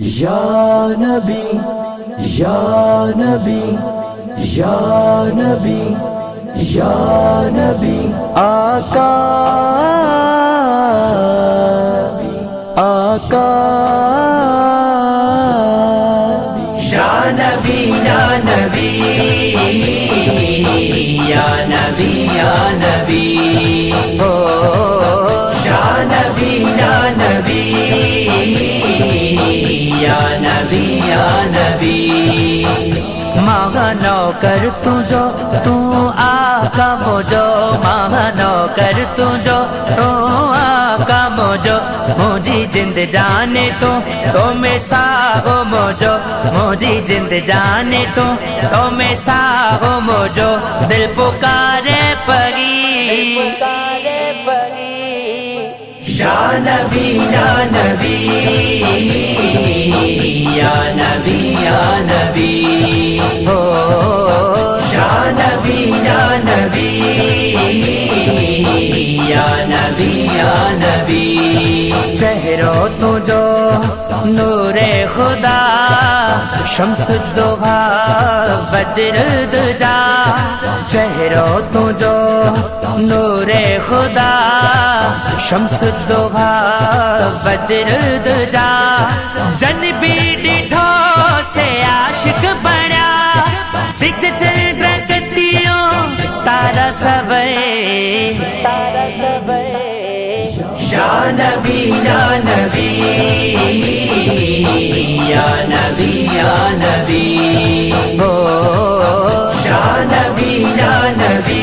یا نبی یا نبی یا نبی یا نبی آقا آقا یا نبی یا نبی یا نبی یا نبی ہو یا نبی یا نبی یا نبی یا نبی مانگا کر تجھو تو آقا مجھو مانگا کر تجھو تو آقا مجھو مجھے جند جانے تو میں ساہو مجھو مجھے جند جانے تو میں ساہو مجھو دل پکارے پگی یا نبی یا نبی یا نبی یا نبی ہو یا نبی یا نبی یا نبی یا نبی چہرو تجھو نور خدا شمس الضحا بدر دجا چہرو تجھو نور خدا شمس الضحا بدر دجا جن بھی ڈٹھو سے عاشق بنیا سکھ چل رکتیوں تارا سبے یا نبی یا نبی یا نبی یا نبی ہو یا نبی یا نبی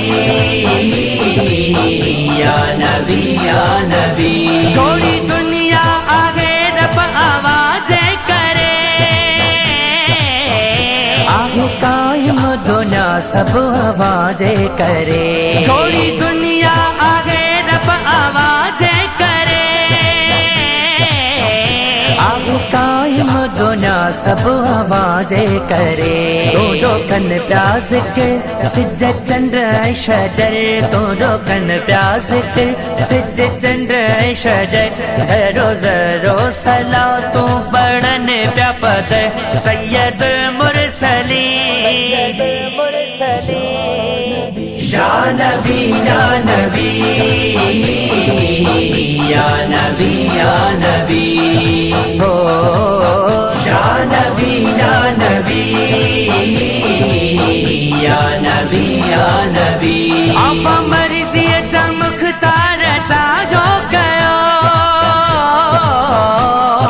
یا نبی یا نبی تھوڑی دنیا آگے رب آوازیں کرے آگے قائم دنیا سب آوازیں کرے تھوڑی دنیا آگے رب آوازیں کرے آگے قائم دنیا سب آوازیں کرے تو جو کن پیاس کے سج چندر شجر تو جو کن پیاس کے سج چندر شجر زرو زرو سلا تو پڑھن پیا پد سید مرسلین یا نبی یا نبی یا نبی یا نبی ہو یا نبی یا نبی یا نبی یا نبی آپ مرضی چمختار چاہو گیا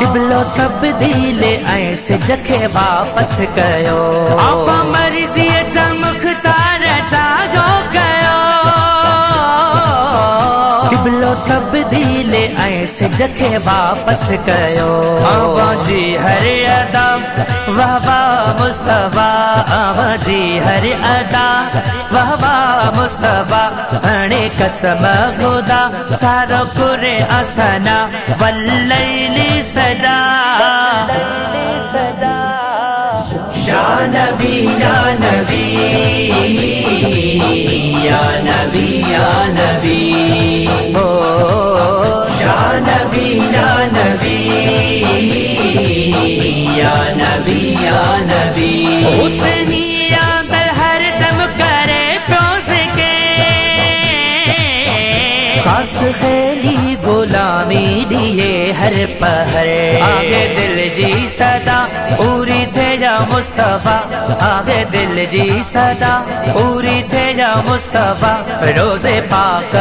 قبلو تبدیل ایسے جکھے واپس گئو آپ مرضی چمختار چاہو گیا قبلو تبدیل ایسے جکھے واپس گئو آواں جی ہر ادا واہ واہ مصطفیٰ آواں جی ہر ادا واہ واہ مصطفیٰ انے قسم خدا سارو کرے اسنا واللیل سجا یا نبی یا نبی یا نبی یا نبی ہو یا نبی یا نبی یا نبی یا نبی حسنی یاد ہر دم کرے پیوس کے خاص خیلی غلامی دیے ہر پہر آگے دل جی صدا پوری تھے یا مصطفیٰ آگے دل جی صدا پوری تھے یا مصطفیٰ روزے پاک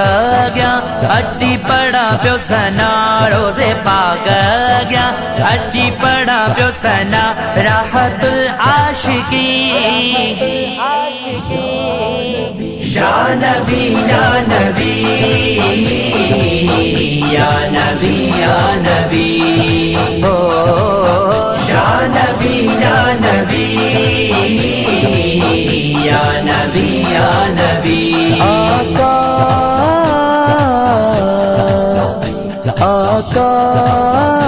گیا اچھی پڑا پیو سنا روزے پاک گیا اچھی پڑا پیو سنا راحت العاشقین یا نبی یا نبی یا نبی یا نبی ہو یا نبی یا نبی یا نبی یا نبی آقا آقا